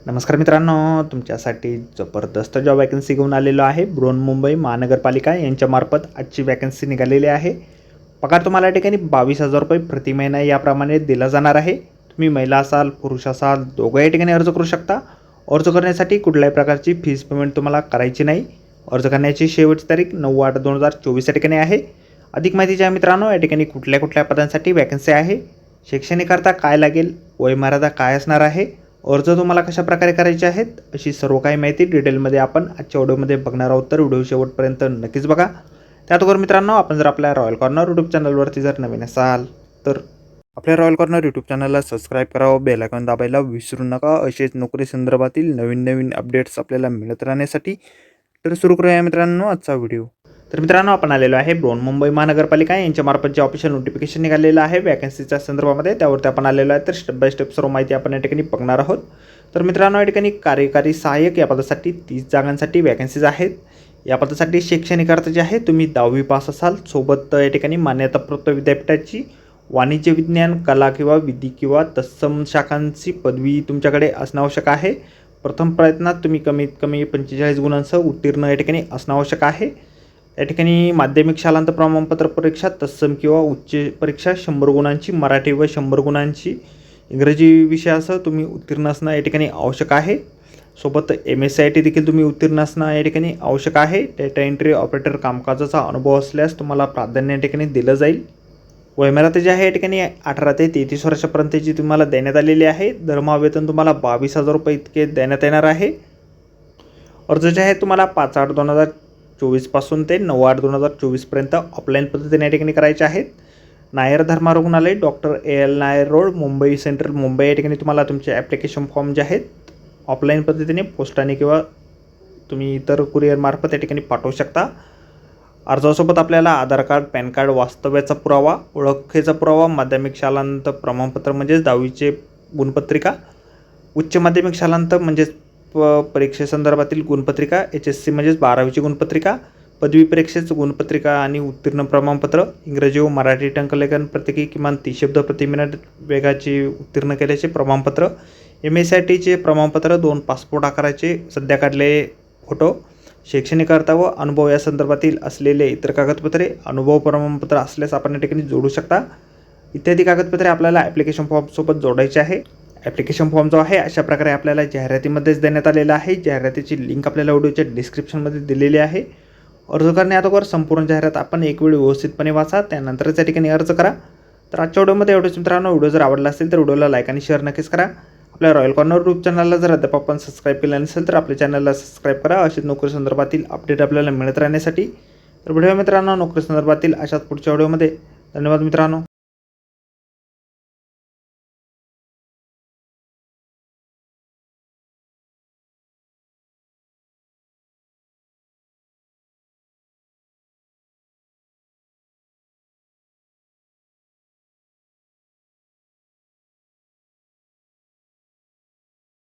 नमस्कार मित्रांनो, तुमच्यासाठी जबरदस्त जॉब वॅकन्सी घेऊन आलेलो आहे. बृहन्मुंबई महानगरपालिका यांच्यामार्फत आजची वॅकन्सी निघालेली आहे. पगार तुम्हाला या ठिकाणी 22,000 रुपये प्रति महिना याप्रमाणे दिला जाणार आहे. तुम्ही महिला असाल, पुरुष असाल, दोघं या ठिकाणी अर्ज करू शकता. अर्ज करण्यासाठी कुठल्याही प्रकारची फीस पेमेंट तुम्हाला करायची नाही. अर्ज करण्याची शेवटची तारीख 9/8/2024 या ठिकाणी आहे. अधिक माहितीच्या मित्रांनो, या ठिकाणी कुठल्या कुठल्या पदांसाठी वॅकन्सी आहे, शैक्षणिककरता काय लागेल, वयमर्यादा काय असणार आहे, अर्ज तुम्हाला कशा प्रकारे करायचे आहेत, अशी सर्व काही माहिती डिटेलमध्ये आपण आजच्या व्हिडिओमध्ये बघणार आहोत. तर व्हिडिओ शेवटपर्यंत नक्कीच बघा. त्याचबरोबर मित्रांनो, आपण जर आपल्या रॉयल कॉर्नर यूट्यूब चॅनलवरती जर नवीन असाल तर आपल्या रॉयल कॉर्नर यूट्यूब चॅनलला सबस्क्राईब करावं, बेल आयकॉन दाबायला विसरू नका. असेच नोकरी संदर्भातील नवीन नवीन अपडेट्स आपल्याला मिळत राहण्यासाठी. तर सुरू करूया मित्रांनो आजचा व्हिडिओ. तर मित्रांनो, आपण आलेलो आहे बृहन्मुंबई महानगरपालिका यांच्यामार्फत जे ऑफिशियल नोटिफिकेशन निघालेलं आहे वॅकन्सीच्या संदर्भामध्ये, त्यावरती आपण आलेलो आहे. तर स्टेप बाय स्टेप सर्व माहिती आपण या ठिकाणी बघणार आहोत. तर मित्रांनो, या ठिकाणी कार्यकारी सहाय्यक या पदासाठी 30 जागांसाठी वॅकन्सीज आहेत. या पदासाठी शैक्षणिक अर्थ जे आहे, तुम्ही 10वी पास असाल, सोबत या ठिकाणी मान्यताप्राप्त विद्यापीठाची वाणिज्य विज्ञान, कला किंवा विधी किंवा तत्सम शाखांची पदवी तुमच्याकडे असणं आवश्यक आहे. प्रथम प्रयत्नात तुम्ही कमीत कमी 45 गुणांसह उत्तीर्ण या ठिकाणी असणं आवश्यक आहे. या ठिकाणी माध्यमिक शालांत प्रमाणपत्र परीक्षा तत्सम किंवा उच्च परीक्षा 100 गुणांची, मराठी व 100 गुणांची इंग्रजी विषयासह तुम्ही उत्तीर्ण असणं या ठिकाणी आवश्यक आहे. सोबत MSCIT देखील तुम्ही उत्तीर्ण असणं या ठिकाणी आवश्यक आहे. डेटा एंट्री ऑपरेटर कामकाजाचा अनुभव असल्यास तुम्हाला प्राधान्य या ठिकाणी दिलं जाईल. वयमर्यादा जी आहे या ठिकाणी 18 ते 33 वर्षापर्यंतची तुम्हाला देण्यात आलेली आहे. दरमहा वेतन तुम्हाला 22,000 रुपये इतके देण्यात येणार आहे. अर्ज जे आहे तुम्हाला 5/8/2024 पासून ते 9/8/2024 पर्यंत ऑफलाईन पद्धतीने या ठिकाणी करायचे आहेत. नायर धर्मा रुग्णालय, doctor AL Nair road, Mumbai central, Mumbai या ठिकाणी तुम्हाला तुमचे ॲप्लिकेशन फॉर्म जे आहेत ऑफलाईन पद्धतीने पोस्टाने किंवा तुम्ही इतर कुरिअरमार्फत या ठिकाणी पाठवू शकता. अर्जासोबत आपल्याला आधार कार्ड, पॅन कार्ड, वास्तव्याचा पुरावा, ओळखेचा पुरावा, माध्यमिक शालांत प्रमाणपत्र म्हणजेच 10वीचे गुणपत्रिका, उच्च माध्यमिक शालांत म्हणजेच परीक्षेसंदर्भातील गुणपत्रिका, HSC म्हणजेच 12वीची गुणपत्रिका, पदवी परीक्षेचं गुणपत्रिका आणि उत्तीर्ण प्रमाणपत्र, इंग्रजी व मराठी टंकलेखन प्रत्येकी किमान 30 शब्द प्रति मिनिट वेगाचे उत्तीर्ण केल्याचे प्रमाणपत्र, MSCITचे प्रमाणपत्र, 2 पासपोर्ट आकाराचे सध्या काढलेले फोटो, शैक्षणिक अर्थ व अनुभव या संदर्भातील असलेले इतर कागदपत्रे, अनुभव प्रमाणपत्र असल्यास आपण या ठिकाणी जोडू शकता. इत्यादी कागदपत्रे आपल्याला ॲप्लिकेशन फॉर्मसोबत जोडायचे आहे. ॲप्लिकेशन फॉर्म जो आहे अशा प्रकारे आपल्याला जाहिरातीमध्येच देण्यात आलेला आहे. जाहिरातीची लिंक आपल्याला व्हिडिओच्या डिस्क्रिप्शनमध्ये दिलेली आहे. अर्ज करण्याअगोदर संपूर्ण जाहिरात आपण एक वेळ व्यवस्थितपणे वाचा, त्यानंतरच या ठिकाणी अर्ज करा. तर आजच्या व्हिडिओमध्ये एवढंच मित्रांनो. व्हिडिओ जर आवडला असेल तर व्हिडिओला लाईक आणि शेअर नक्कीच करा. आपल्या रॉयल कॉर्नर यूट्यूब चॅनलला जर अद्याप आपण सबस्क्राईब केलं नसेल तर आपल्या चॅनलला सबस्क्राईब करा. अशीच नोकरी संदर्भातील अपडेट आपल्याला मिळत राहण्यासाठी. तर व्हिडिओ मित्रांनो, नोकरी संदर्भातील अशाच पुढच्या व्हिडिओमध्ये. धन्यवाद मित्रांनो.